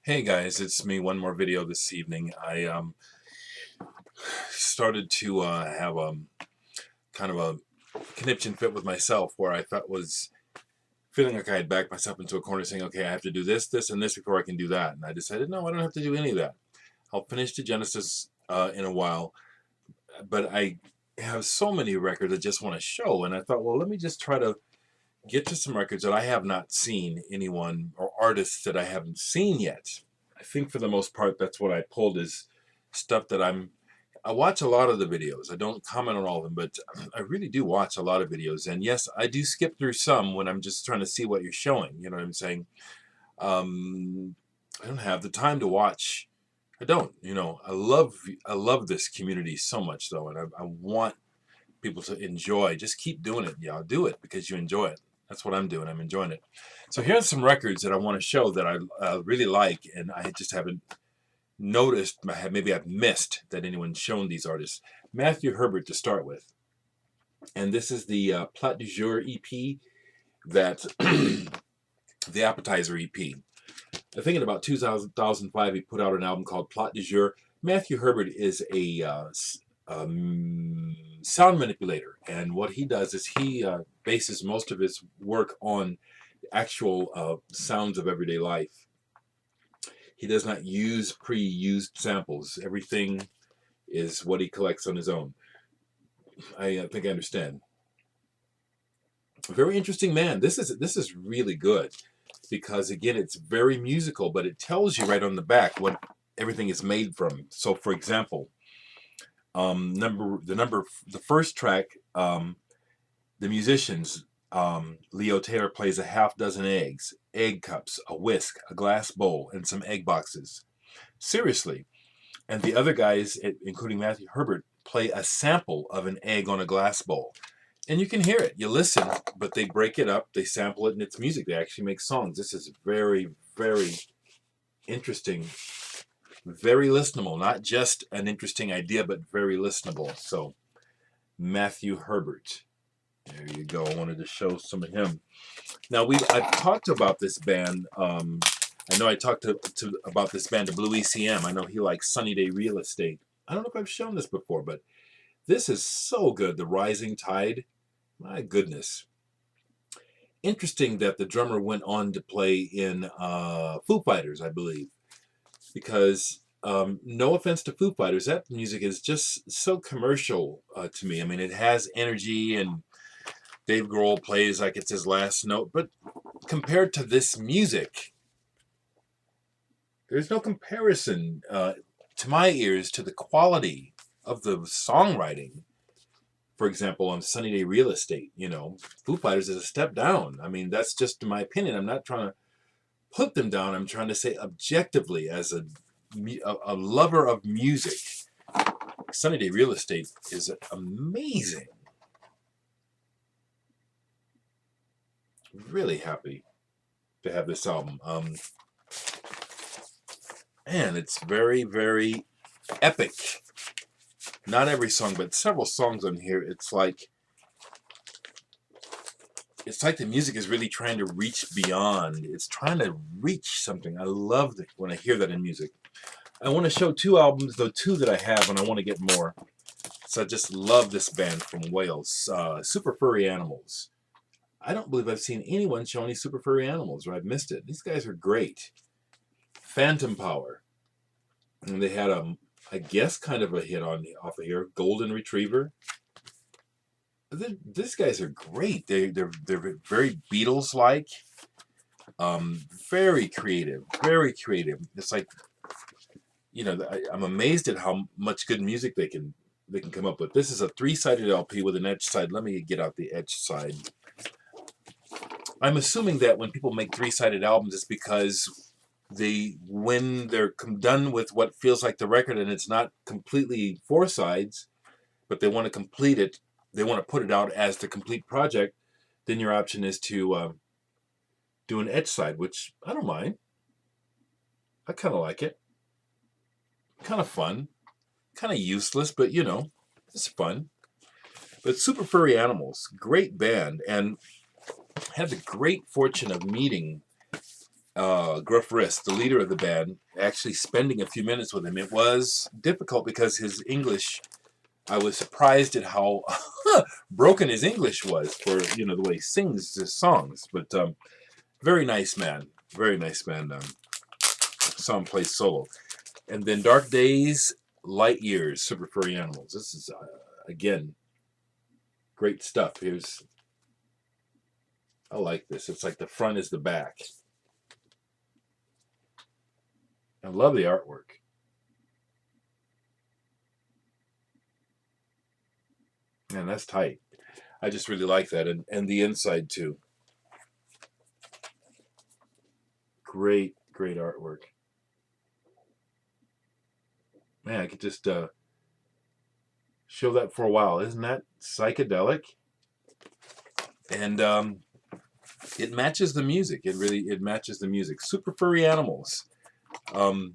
Hey guys, it's me. One more video this evening. I started to have kind of a conniption fit with myself, where I felt was feeling like I had backed myself into a corner, saying, "Okay, I have to do this, this, and this before I can do that." And I decided, no, I don't have to do any of that. I'll finish the Genesis in a while, but I have so many records I just want to show, and I thought, well, let me just try to get to some records that I have not seen anyone or artists that I haven't seen yet. I think for the most part that's what I pulled is stuff that I watch a lot of the videos. I don't comment on all of them, but I really do watch a lot of videos. And yes, I do skip through some when I'm just trying to see what you're showing. You know what I'm saying? I don't have the time to watch. I don't. I love this community so much though, and I want people to enjoy. Just keep doing it. Yeah, do it because you enjoy it. That's what I'm doing. I'm enjoying it. So here's some records that I want to show that I really like, and I just haven't noticed. Maybe I've missed that anyone's shown these artists. Matthew Herbert to start with, and this is the Plat du Jour EP, that the Appetizer EP. I think in about 2005 he put out an album called Plat du Jour. Matthew Herbert is a sound manipulator, and what he does is he bases most of his work on actual sounds of everyday life. He does not use pre-used samples. Everything is what he collects on his own. I think I understand. Very interesting man. This is really good because again it's very musical, but it tells you right on the back what everything is made from. So for example, the first track, the musicians, Leo Taylor plays a half dozen eggs, egg cups, a whisk, a glass bowl, and some egg boxes. Seriously. And the other guys, including Matthew Herbert, play a sample of an egg on a glass bowl. And you can hear it. You listen, but they break it up, they sample it, and it's music. They actually make songs. This is very, very interesting. Very listenable, not just an interesting idea, but very listenable. So, Matthew Herbert. There you go. I wanted to show some of him. Now, I've talked about this band. I know I talked about this band to Blue ECM. I know he likes Sunny Day Real Estate. I don't know if I've shown this before, but this is so good. The Rising Tide. My goodness. Interesting that the drummer went on to play in Foo Fighters, I believe. Because no offense to Foo Fighters, that music is just so commercial to me. I mean, it has energy, and Dave Grohl plays like it's his last note, but compared to this music, there's no comparison to my ears to the quality of the songwriting. For example, on Sunny Day Real Estate, Foo Fighters is a step down. I mean, that's just my opinion. I'm not trying to put them down. I'm trying to say objectively, as a lover of music, Sunny Day Real Estate is amazing. Really happy to have this album. And it's very, very epic. Not every song, but several songs on here. It's like the music is really trying to reach beyond. It's trying to reach something. I love it when I hear that in music. I want to show two albums, though two that I have, and I want to get more. So I just love this band from Wales, Super Furry Animals. I don't believe I've seen anyone show any Super Furry Animals, or I've missed it. These guys are great. Phantom Power. And they had I guess, kind of a hit off of here. Golden Retriever. These guys are great. They're very Beatles-like. Very creative. Very creative. It's like, I'm amazed at how much good music they can come up with. This is a 3-sided LP with an edge side. Let me get out the edge side. I'm assuming that when people make 3-sided albums, it's because when they're done with what feels like the record and it's not completely 4 sides, but they want to complete it, they want to put it out as the complete project, then your option is to do an edge side, which I don't mind. I kind of like it. Kind of fun. Kind of useless, but it's fun. But Super Furry Animals, great band, and had the great fortune of meeting Gruff Wrist, the leader of the band, actually spending a few minutes with him. It was difficult because his English, I was surprised at how broken his English was for, the way he sings his songs. But very nice man. Very nice man. Saw him play solo. And then Dark Days, Light Years, Super Furry Animals. This is, again, great stuff. I like this. It's like the front is the back. I love the artwork. Man, that's tight. I just really like that. And the inside, too. Great, great artwork. Man, I could just show that for a while. Isn't that psychedelic? And it matches the music. It matches the music. Super Furry Animals. I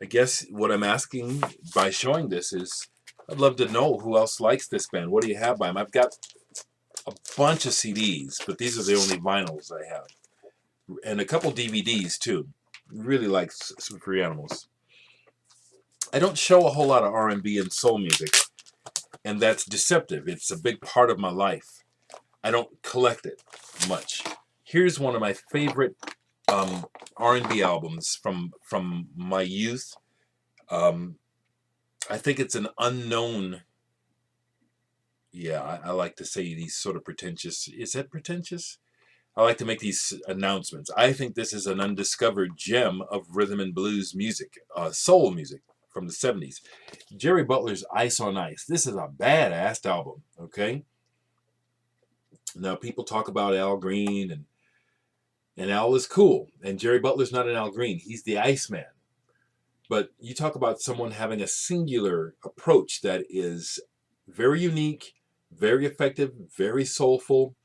guess what I'm asking by showing this is, I'd love to know who else likes this band. What do you have by them? I've got a bunch of CDs, but these are the only vinyls I have. And a couple DVDs, too. Really like Super Furry Animals. I don't show a whole lot of R&B and soul music, and that's deceptive. It's a big part of my life. I don't collect it much. Here's one of my favorite R&B albums from my youth. I think it's an unknown. Yeah, I like to say these sort of pretentious. Is that pretentious? I like to make these announcements. I think this is an undiscovered gem of rhythm and blues music, soul music from the 70s. Jerry Butler's Ice on Ice. This is a badass album, okay? Now, people talk about Al Green, and Al is cool. And Jerry Butler's not an Al Green. He's the Iceman. But you talk about someone having a singular approach that is very unique, very effective, very soulful.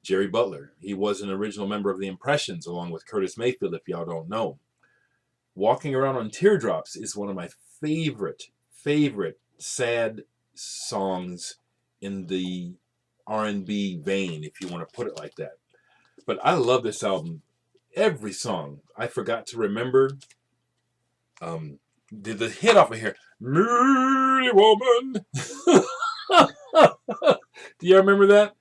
Jerry Butler. He was an original member of the Impressions, along with Curtis Mayfield, if y'all don't know. Walking Around on Teardrops is one of my favorite sad songs in the R&B vein, if you want to put it like that. But I love this album. Every song. I forgot to remember. Did the hit off of here? Moody Woman. Do you remember that?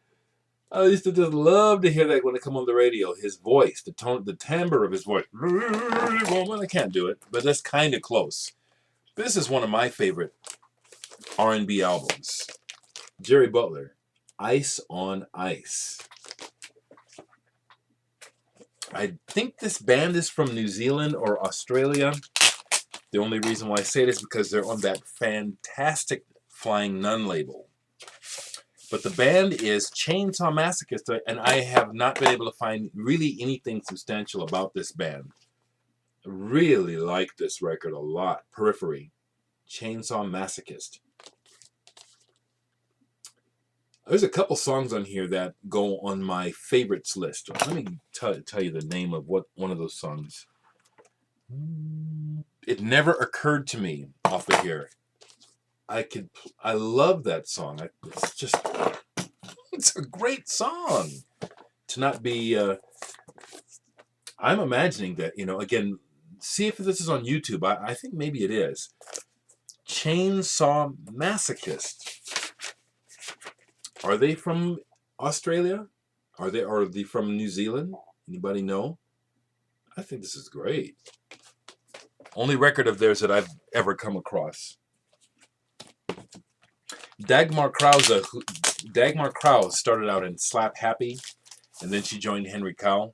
I used to just love to hear that when it come on the radio. His voice, the tone, the timbre of his voice. Moody Woman. I can't do it, but that's kind of close. This is one of my favorite R&B albums. Jerry Butler, Ice on Ice. I think this band is from New Zealand or Australia. The only reason why I say it is because they're on that fantastic Flying Nun label. But the band is Chainsaw Masochist, and I have not been able to find really anything substantial about this band. I really like this record a lot. Periphery, Chainsaw Masochist. There's a couple songs on here that go on my favorites list. Let me tell you the name of one of those songs. It never occurred to me off of here. I love that song. It's a great song. To not be, I'm imagining that, again, see if this is on YouTube. I think maybe it is. Chainsaw Masochist. Are they from Australia? Are they from New Zealand? Anybody know? I think this is great. Only record of theirs that I've ever come across. Dagmar Krause started out in Slap Happy, and then she joined Henry Cow.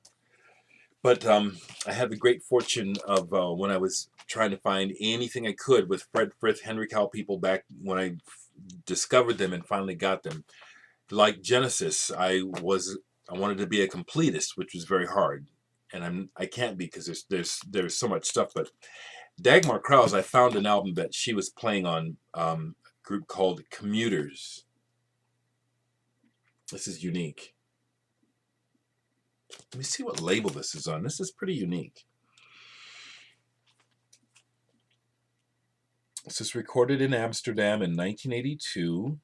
But I had the great fortune of when I was trying to find anything I could with Fred Frith, Henry Cow people back when I discovered them and finally got them. Like Genesis, I wanted to be a completist, which was very hard, and I can't be because there's so much stuff. But Dagmar Krause, I found an album that she was playing on a group called Commuters. This is unique. Let me see what label this is on. This is pretty unique. This is recorded in Amsterdam in 1982.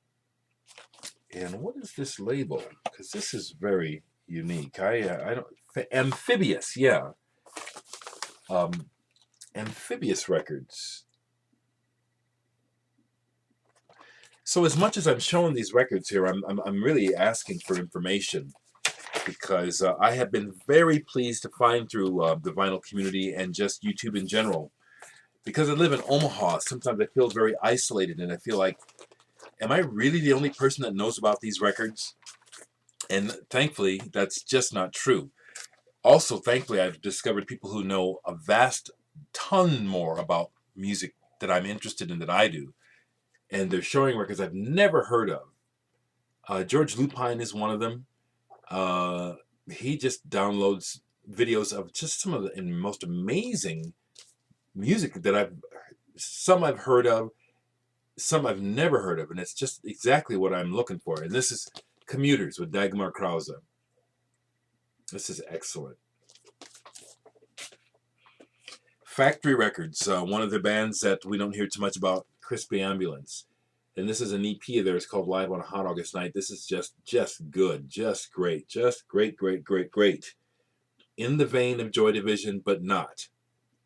And what is this label? Because this is very unique. I don't. Amphibious, yeah. Amphibious Records. So as much as I'm showing these records here, I'm really asking for information, because I have been very pleased to find through the vinyl community and just YouTube in general. Because I live in Omaha, sometimes I feel very isolated, and I feel like, am I really the only person that knows about these records? And thankfully, that's just not true. Also, thankfully, I've discovered people who know a vast ton more about music that I'm interested in than I do. And they're showing records I've never heard of. George Lupine is one of them. He just downloads videos of just some of the most amazing music that some I've heard of, some I've never heard of, and it's just exactly what I'm looking for. And this is Commuters with Dagmar Krause. This is excellent. Factory Records, one of the bands that we don't hear too much about, Crispy Ambulance. And this is an EP of theirs called Live on a Hot August Night. This is just good, just great, great. In the vein of Joy Division, but not.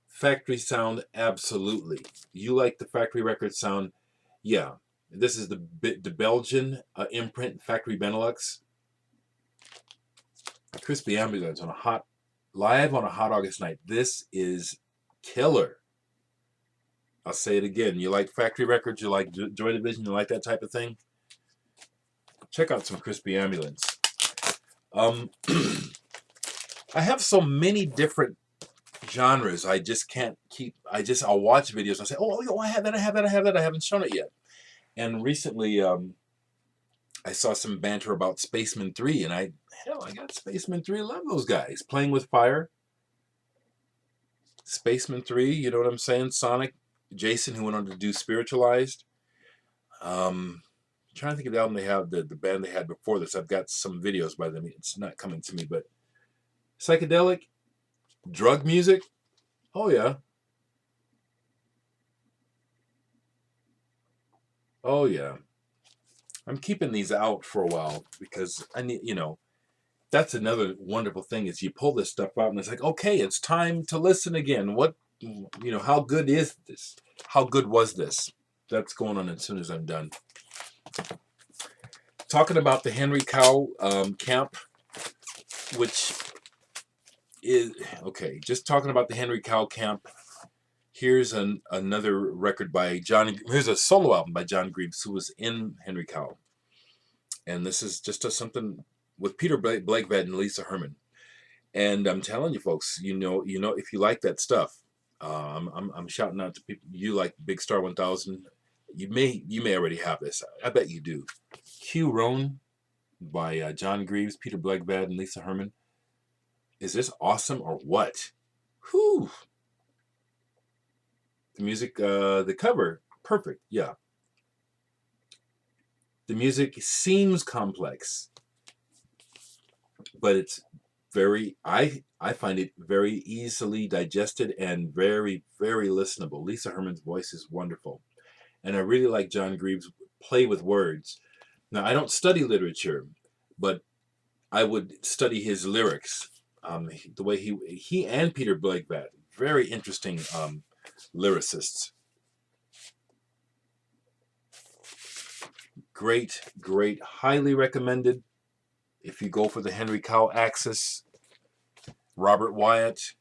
Factory sound, absolutely. You like the Factory Records sound? Yeah. This is the Belgian imprint, Factory Benelux. Crispy Ambulance on Live on a Hot August Night. This is killer. I'll say it again. You like Factory Records, you like Joy Division, you like that type of thing? Check out some Crispy Ambulance. I have so many different genres. I just can't keep. I'll watch videos and I say, oh, I have that. I haven't shown it yet. And recently, I saw some banter about Spaceman 3, and I got Spaceman 3. I love those guys. Playing with Fire. Spaceman 3, you know what I'm saying? Sonic, Jason, who went on to do Spiritualized. I'm trying to think of the album they have, the band they had before this. I've got some videos by them. It's not coming to me, but psychedelic, drug music. Oh yeah. Oh yeah. I'm keeping these out for a while because I need, that's another wonderful thing is you pull this stuff out and it's like, okay, it's time to listen again. How good is this? How good was this? That's going on as soon as I'm done. Talking about the Henry Cow camp, which is, okay, just talking about the Henry Cow camp. Here's another record by here's a solo album by John Greaves, who was in Henry Cow. And this is just something with Peter Blakeved and Lisa Herman. And I'm telling you folks, if you like that stuff, I'm shouting out to people. You like Big Star 1000. You may already have this. I bet you do. Q Roan by John Greaves, Peter Blakeved, and Lisa Herman. Is this awesome or what? Whew. The music, the cover, perfect. Yeah. The music seems complex, but it's I find it very easily digested and very, very listenable. Lisa Herman's voice is wonderful. And I really like John Greaves' play with words. Now, I don't study literature, but I would study his lyrics. The way he and Peter Blakeved, very interesting lyricists. Great, highly recommended. If you go for the Henry Cow axis, Robert Wyatt,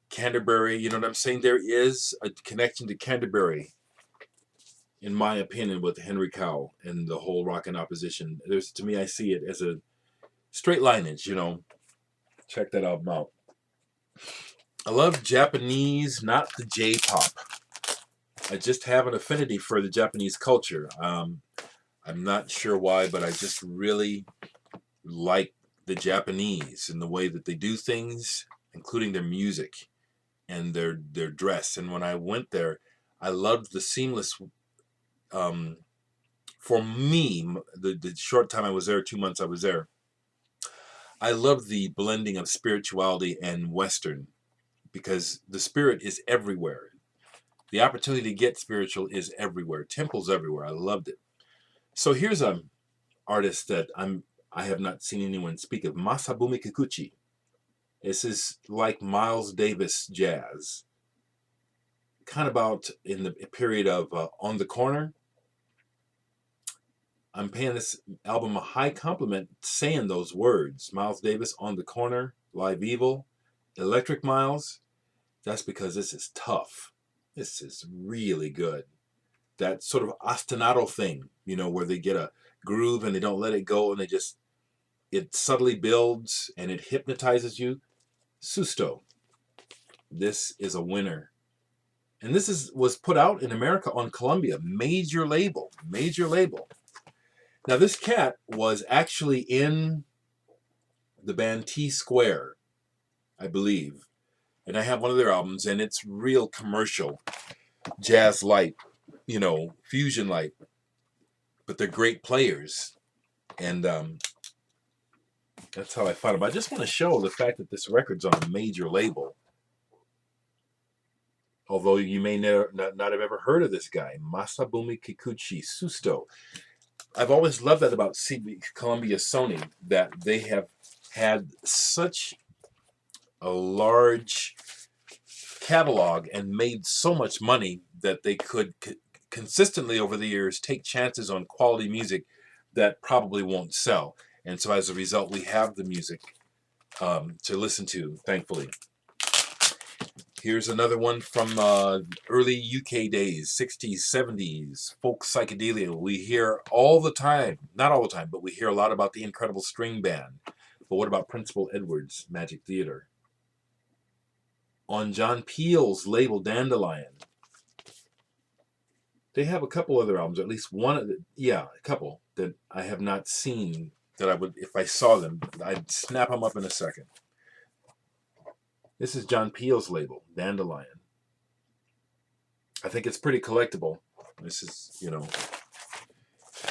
Canterbury, you know what I'm saying? There is a connection to Canterbury, in my opinion, with Henry Cow and the whole rock and opposition. To me, I see it as a straight lineage, Check that album out. I love Japanese, not the J-pop. I just have an affinity for the Japanese culture. I'm not sure why, but I just really like the Japanese and the way that they do things, including their music and their dress. And when I went there, I loved the seamless. For me, the short time I was there, 2 months I was there, I loved the blending of spirituality and Western, because the spirit is everywhere. The opportunity to get spiritual is everywhere. Temples everywhere. I loved it. So here's artist that I have not seen anyone speak of, Masabumi Kikuchi. This is like Miles Davis jazz, kind of about in the period of On the Corner. I'm paying this album a high compliment saying those words. Miles Davis, On the Corner, Live Evil, Electric Miles. That's because this is tough. This is really good. That sort of ostinato thing, you know, where they get a groove and they don't let it go and they just, it subtly builds and it hypnotizes you. Susto. This is a winner. And this was put out in America on Columbia. Major label. Major label. Now, this cat was actually in the band T Square, I believe. And I have one of their albums, and it's real commercial. Jazz light, you know, fusion light. But they're great players. And that's how I found them. I just want to show the fact that this record's on a major label. Although you may not have ever heard of this guy. Masabumi Kikuchi, Susto. I've always loved that about Columbia Sony, that they have had such a large catalog and made so much money that they could consistently over the years take chances on quality music that probably won't sell. And so as a result, we have the music to listen to, thankfully. Here's another one from early UK days, 60s, 70s, folk psychedelia. We hear all the time, not all the time, but we hear a lot about the Incredible String Band. But what about Principal Edwards' Magic Theater? On John Peel's label Dandelion, they have a couple other albums, at least one, a couple that I have not seen that I would, if I saw them, I'd snap them up in a second. This is John Peel's label, Dandelion. I think it's pretty collectible. This is, you know.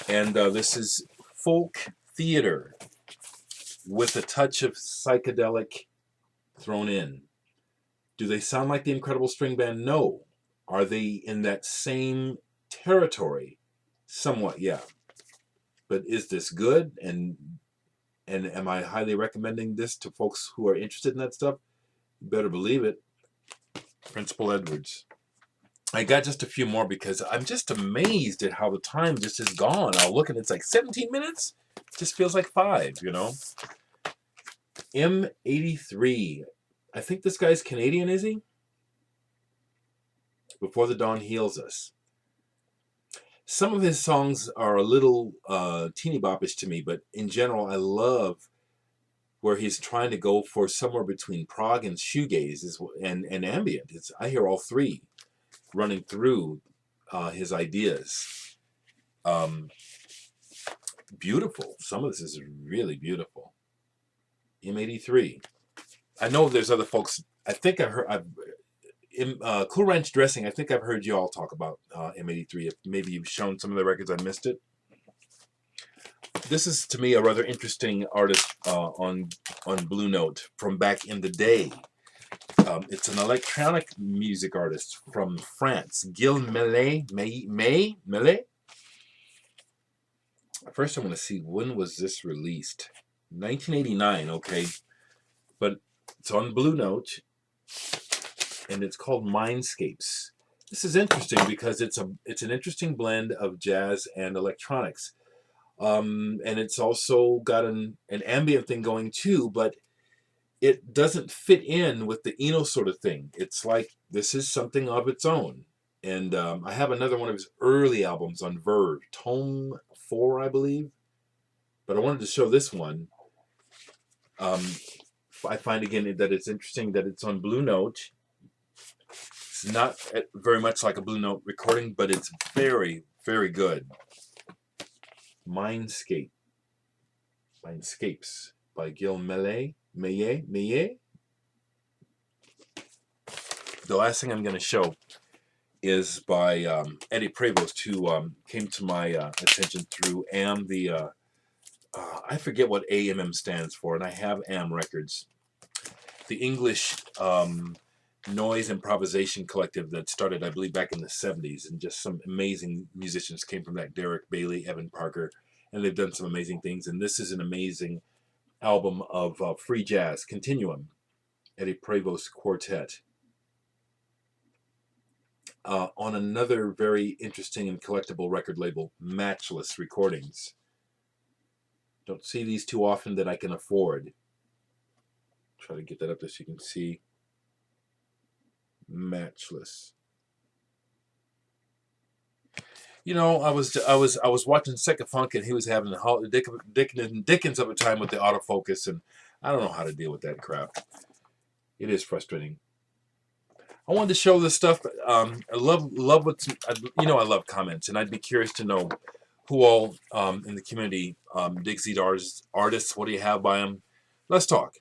And this is folk theater with a touch of psychedelic thrown in. Do they sound like the Incredible String Band? No. Are they in that same territory? Somewhat, yeah. But is this good? And am I highly recommending this to folks who are interested in that stuff? You better believe it. Principal Edwards. I got just a few more because I'm just amazed at how the time just is gone. I'll look and it's like 17 minutes. It just feels like 5, you know. M83. I think this guy's Canadian, is he? Before the Dawn Heals Us. Some of his songs are a little teeny boppish to me, but in general, I love where he's trying to go for somewhere between prog and shoegaze and ambient. I hear all three running through his ideas. Beautiful. Some of this is really beautiful. M83. I know there's other folks. I think Cool Ranch Dressing, I think I've heard you all talk about M83. If maybe you've shown some of the records, I missed it. This is, to me, a rather interesting artist on Blue Note from back in the day. It's an electronic music artist from France, Gilles Maillet. First, I want to see, when was this released? 1989, okay. But it's on Blue Note, and it's called Mindscapes. This is interesting because it's an interesting blend of jazz and electronics. And it's also got an ambient thing going too, but it doesn't fit in with the Eno sort of thing. It's like this is something of its own. And I have another one of his early albums on Verve, Tome 4, I believe. But I wanted to show this one. I find again that it's interesting that it's on Blue Note. It's not very much like a Blue Note recording, but it's very, very good. Mindscapes by Gilles Maillet. The last thing I'm going to show is by Eddie Prevost, who came to my attention through AM. I forget what AMM stands for, and I have AM Records. The English noise improvisation collective that started, I believe, back in the 70s, and just some amazing musicians came from that. Dereck, Bailey, Evan Parker, and they've done some amazing things. And this is an amazing album of free jazz, Continuum. at a Prevost quartet. On another very interesting and collectible record label, Matchless Recordings. Don't see these too often that I can afford. Try to get that up there so you can see. Matchless. You know, I was watching Second Funk, and he was having the Dickens of a time with the autofocus, and I don't know how to deal with that crap. It is frustrating. I wanted to show this stuff. I love what's, you know, I love comments, and I'd be curious to know who all in the community digs these artists. What do you have by them? Let's talk.